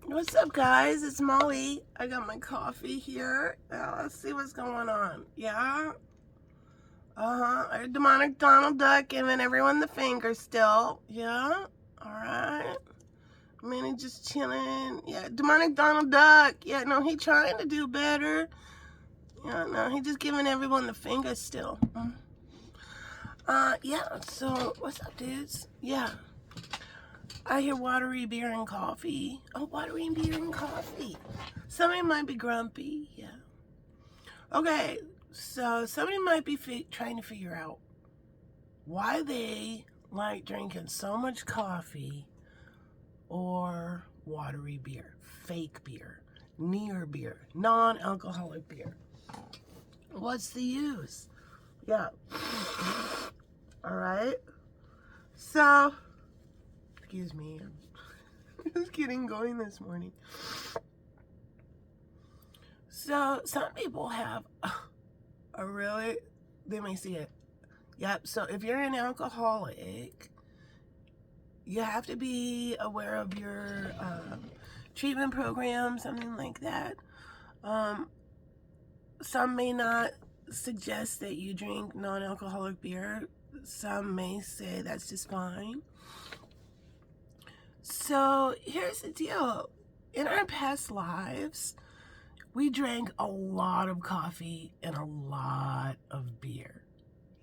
What's up, guys? It's Molly. I got my coffee here. Let's see what's going on. Yeah? Demonic Donald Duck giving everyone the finger still. Yeah? Alright. Minnie just chilling. Yeah, Demonic Donald Duck. Yeah, no, he trying to do better. Yeah, no, he just giving everyone the finger still. Yeah, so what's up, dudes? Yeah. I hear watery beer and coffee. Oh, watery beer and coffee. Somebody might be grumpy. Yeah. Okay, so somebody might be trying to figure out why they like drinking so much coffee or watery beer, fake beer, near beer, non-alcoholic beer. What's the use? Yeah. All right. So, excuse me. I'm just getting going this morning. So, some people have a really, they may see it. Yep, so if you're an alcoholic, you have to be aware of your treatment program, something like that. Some may not suggest that you drink non-alcoholic beer. Some may say that's just fine. So here's the deal. In our past lives, we drank a lot of coffee and a lot of beer.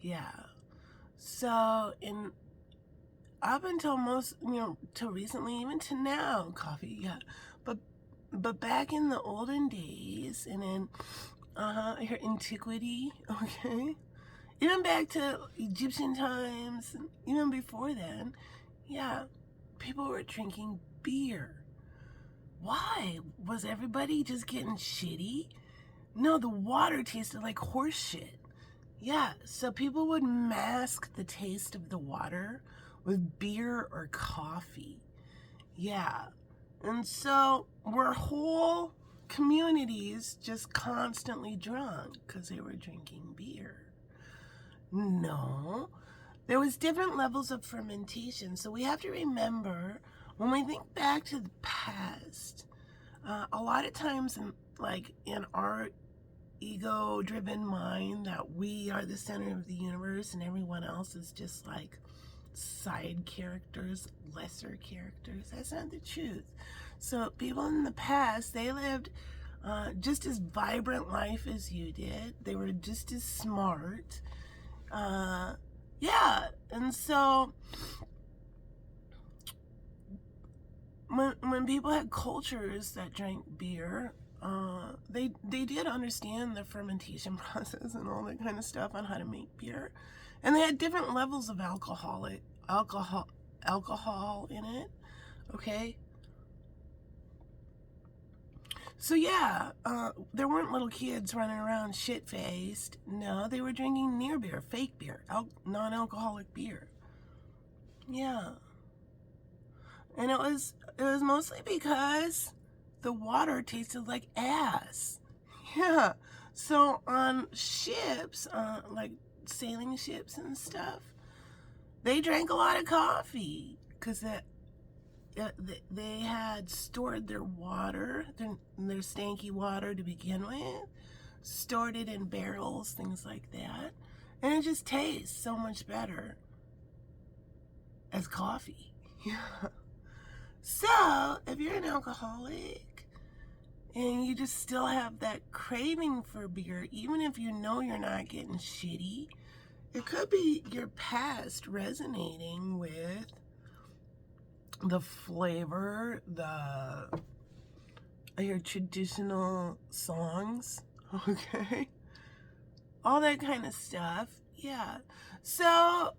Yeah. So up until till recently, even to now, coffee, yeah. But back in the olden days and in your antiquity, okay, even back to Egyptian times, and even before then, yeah, people were drinking beer. Why? Was everybody just getting shitty? No, the water tasted like horse shit. Yeah, so people would mask the taste of the water with beer or coffee. Yeah. And so were whole communities just constantly drunk because they were drinking beer? No. There was different levels of fermentation. So we have to remember, when we think back to the past, a lot of times in our ego-driven mind that we are the center of the universe and everyone else is just like side characters, lesser characters. That's not the truth. So people in the past, they lived just as vibrant life as you did. They were just as smart. Yeah, and so when people had cultures that drank beer, they did understand the fermentation process and all that kind of stuff on how to make beer, and they had different levels of alcohol in it. Okay. So yeah, there weren't little kids running around shit-faced. No, they were drinking near beer, fake beer, non-alcoholic beer. Yeah. And it was mostly because the water tasted like ass. Yeah. So on ships, like sailing ships and stuff, they drank a lot of coffee because they had stored their water, their stanky water to begin with, stored it in barrels, things like that, and it just tastes so much better as coffee. Yeah. So, if you're an alcoholic and you just still have that craving for beer, even if you know you're not getting shitty, it could be your past resonating with the flavor, your traditional songs, okay? All that kind of stuff. Yeah. So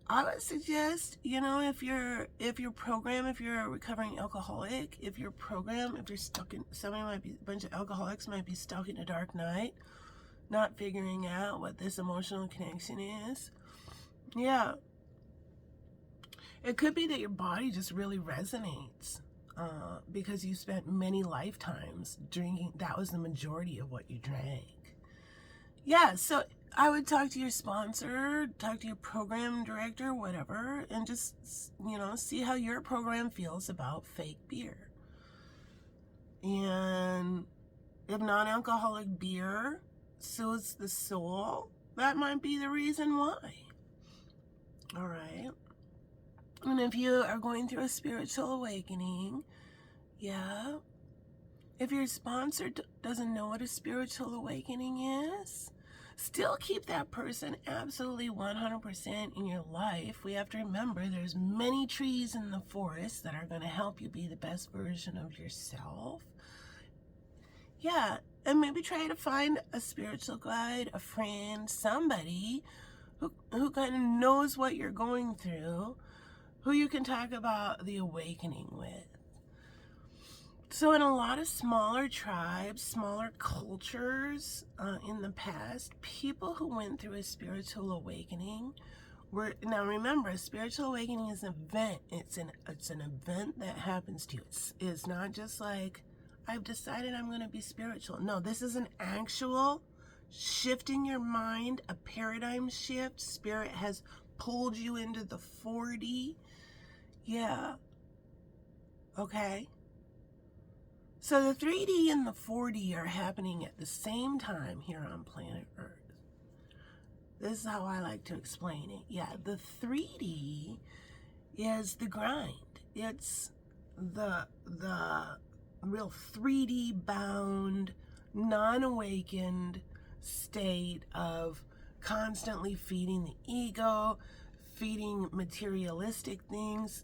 I would suggest, if you're a recovering alcoholic, if you're stuck in, a bunch of alcoholics might be stuck in a dark night, not figuring out what this emotional connection is. Yeah. It could be that your body just really resonates because you spent many lifetimes drinking. That was the majority of what you drank. Yeah, so I would talk to your sponsor, talk to your program director, whatever, and just, see how your program feels about fake beer. And if non-alcoholic beer soothes the soul, that might be the reason why. All right. And if you are going through a spiritual awakening, yeah, if your sponsor doesn't know what a spiritual awakening is, still keep that person absolutely 100% in your life. We have to remember there's many trees in the forest that are going to help you be the best version of yourself. Yeah, and maybe try to find a spiritual guide, a friend, somebody who kind of knows what you're going through, who you can talk about the awakening with. So in a lot of smaller tribes, smaller cultures in the past, people who went through a spiritual awakening were, now remember, a spiritual awakening is an event. It's an event that happens to you. It's not just like, I've decided I'm going to be spiritual. No, this is an actual shift in your mind, a paradigm shift. Spirit has pulled you into the 4D. Yeah. Okay. So the 3D and the 4D are happening at the same time here on planet Earth. This is how I like to explain it. Yeah, the 3D is the grind. It's the real 3D bound, non-awakened state of constantly feeding the ego, feeding materialistic things,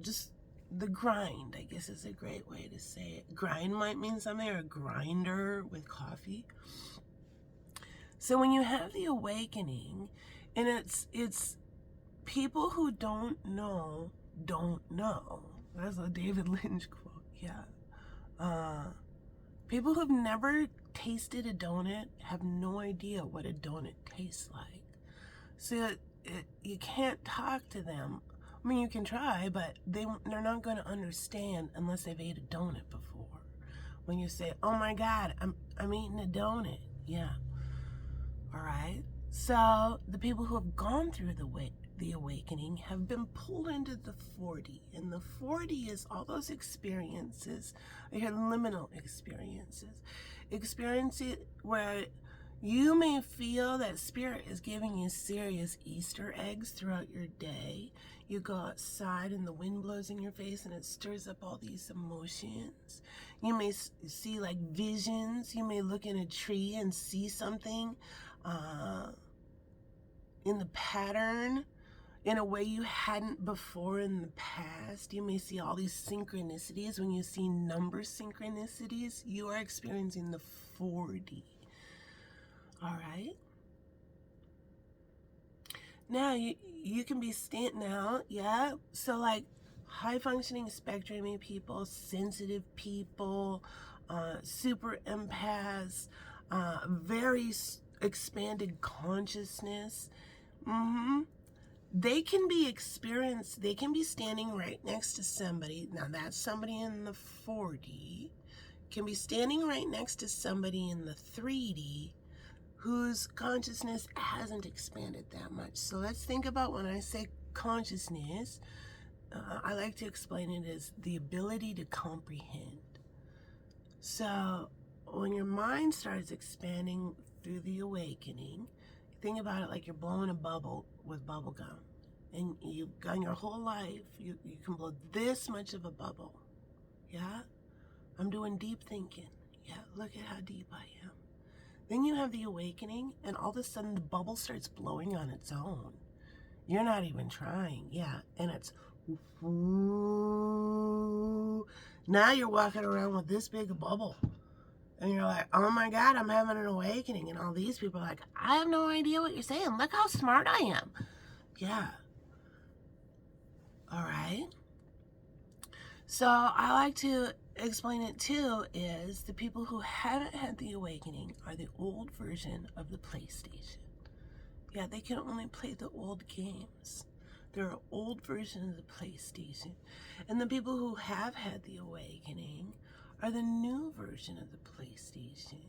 just the grind, I guess is a great way to say it. Grind might mean something, or a grinder with coffee. So when you have the awakening, and it's people who don't know. That's a David Lynch quote. Yeah. People who've never tasted a donut have no idea what a donut tastes like. So you can't talk to them. I mean, you can try, but they're not going to understand unless they've ate a donut before. When you say, "Oh my God, I'm eating a donut," yeah. All right. So the people who have gone through the awakening have been pulled into the 4D, and the 4D is all those experiences. I hear liminal experiences where you may feel that Spirit is giving you serious Easter eggs throughout your day. You go outside and the wind blows in your face and it stirs up all these emotions. You may see like visions. You may look in a tree and see something in the pattern in a way you hadn't before in the past. You may see all these synchronicities. When you see number synchronicities, you are experiencing the 4D. All right. Now you can be now, yeah. So like high functioning spectrum people, sensitive people, super empaths, very expanded consciousness. They can be they can be standing right next to somebody. Now that's somebody in the 4D, can be standing right next to somebody in the 3D whose consciousness hasn't expanded that much. So let's think about when I say consciousness, I like to explain it as the ability to comprehend. So when your mind starts expanding through the awakening, think about it like you're blowing a bubble with bubble gum. And you've gone your whole life, you can blow this much of a bubble. Yeah? I'm doing deep thinking. Yeah, look at how deep I am. Then you have the awakening, and all of a sudden the bubble starts blowing on its own. You're not even trying, yeah. And it's, whoo. Now you're walking around with this big a bubble. And you're like, oh my God, I'm having an awakening. And all these people are like, I have no idea what you're saying. Look how smart I am. Yeah. All right. So I like to explain it too is the people who haven't had the awakening are the old version of the PlayStation. Yeah, they can only play the old games. They're an old version of the PlayStation. And the people who have had the awakening are the new version of the PlayStation.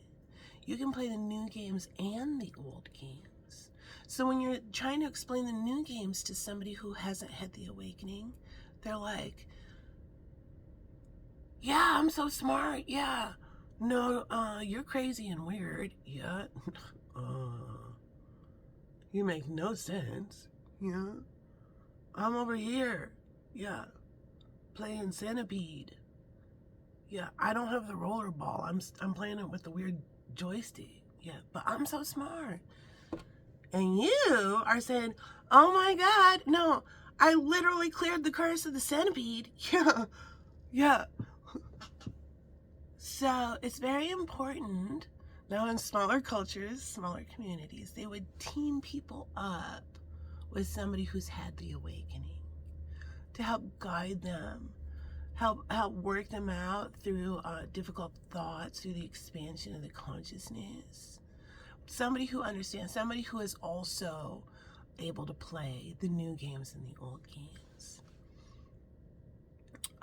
You can play the new games and the old games. So when you're trying to explain the new games to somebody who hasn't had the awakening, they're like, Yeah, I'm so smart. Yeah. No, you're crazy and weird. Yeah. You make no sense. Yeah. I'm over here. Yeah. Playing Centipede. Yeah, I don't have the roller ball. I'm playing it with the weird joystick. Yeah, but I'm so smart. And you are saying, "Oh my God, no! I literally cleared the curse of the centipede." Yeah, yeah. So it's very important. Now, in smaller cultures, smaller communities, they would team people up with somebody who's had the awakening to help guide them, help work them out through difficult thoughts, through the expansion of the consciousness. Somebody who understands, somebody who is also able to play the new games and the old games.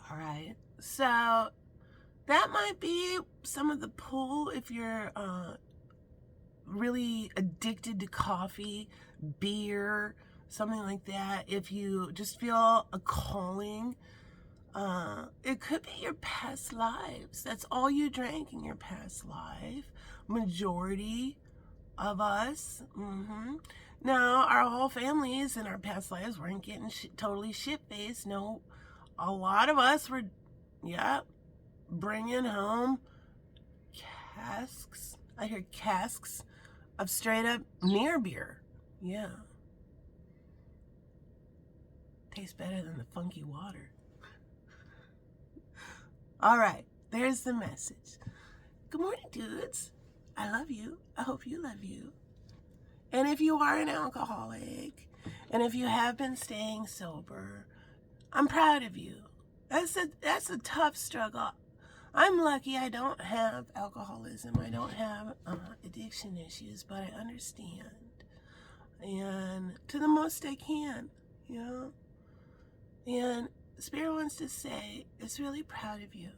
All right, so that might be some of the pull if you're really addicted to coffee, beer, something like that. If you just feel a calling, it could be your past lives. That's all you drank in your past life. Majority of us. Now, our whole families in our past lives weren't getting totally shit-faced. No, a lot of us were, yeah, bringing home casks. I hear casks of straight up near beer. Yeah. Tastes better than the funky water. All right, there's the message. Good morning, dudes. I love you. I hope you love you. And if you are an alcoholic, and if you have been staying sober, I'm proud of you. That's a tough struggle. I'm lucky I don't have alcoholism. I don't have addiction issues, but I understand. And to the most I can, you know. And Spirit wants to say, it's really proud of you.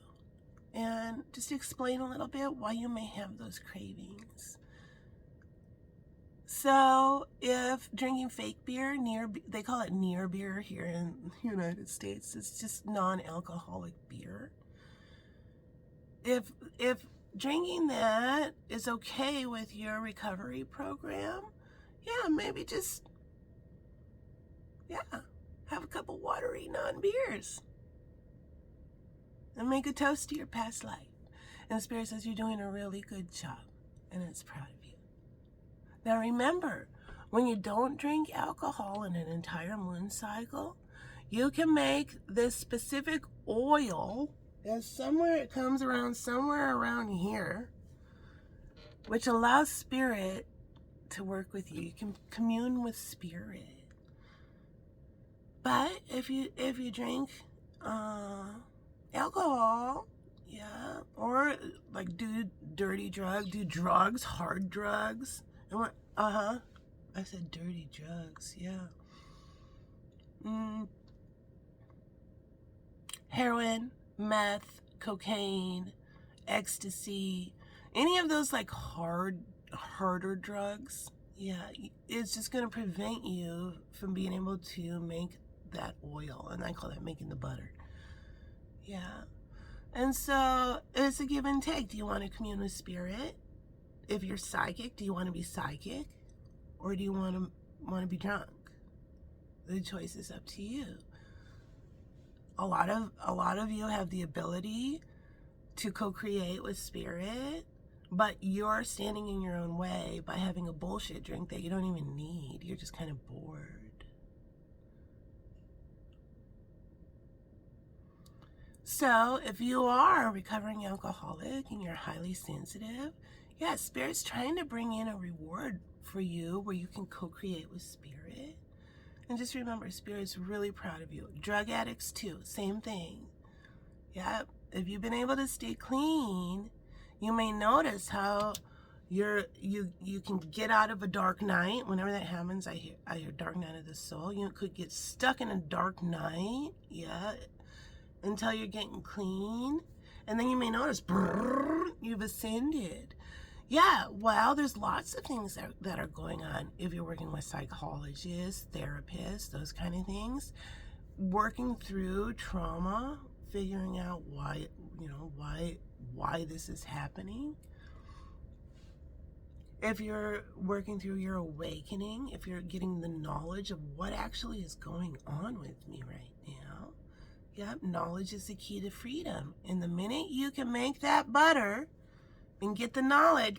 And just to explain a little bit why you may have those cravings. So if drinking fake beer, they call it near beer here in the United States. It's just non-alcoholic beer. If drinking that is okay with your recovery program, yeah, maybe just, yeah, have a couple watery non-beers. And make a toast to your past life. And the Spirit says you're doing a really good job. And it's proud of you. Now remember, when you don't drink alcohol in an entire moon cycle, you can make this specific oil. It comes around somewhere around here, which allows Spirit to work with you. You can commune with Spirit. But if you drink alcohol, yeah, or like do drugs, hard drugs. And what? I said dirty drugs, yeah. Heroin, meth, cocaine, ecstasy, any of those like harder drugs, yeah, it's just going to prevent you from being able to make that oil. And I call that making the butter. Yeah. And so it's a give and take. Do you want to commune with Spirit? If you're psychic, do you want to be psychic? Or do you want to be drunk? The choice is up to you. A lot of you have the ability to co-create with Spirit, but you're standing in your own way by having a bullshit drink that you don't even need. You're just kind of bored. So if you are a recovering alcoholic and you're highly sensitive, yeah, Spirit's trying to bring in a reward for you where you can co-create with Spirit. And just remember, Spirit's really proud of you. Drug addicts too, same thing. Yeah, if you've been able to stay clean, you may notice how you can get out of a dark night. Whenever that happens, I hear dark night of the soul. You could get stuck in a dark night, yeah, until you're getting clean. And then you may notice, you've ascended. Yeah, well, there's lots of things that are going on if you're working with psychologists, therapists, those kind of things. Working through trauma, figuring out why, you know, why this is happening. If you're working through your awakening, if you're getting the knowledge of what actually is going on with me right now. Yep, knowledge is the key to freedom. And the minute you can make that butter and get the knowledge,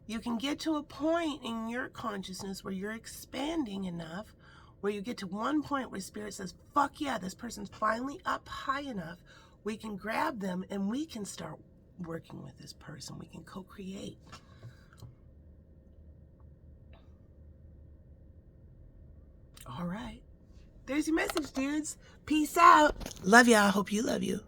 you can get to a point in your consciousness where you're expanding enough, where you get to one point where spirit says, fuck yeah, this person's finally up high enough. We can grab them and we can start working with this person. We can co-create. All right. There's your message, dudes. Peace out. Love y'all. Hope you love you.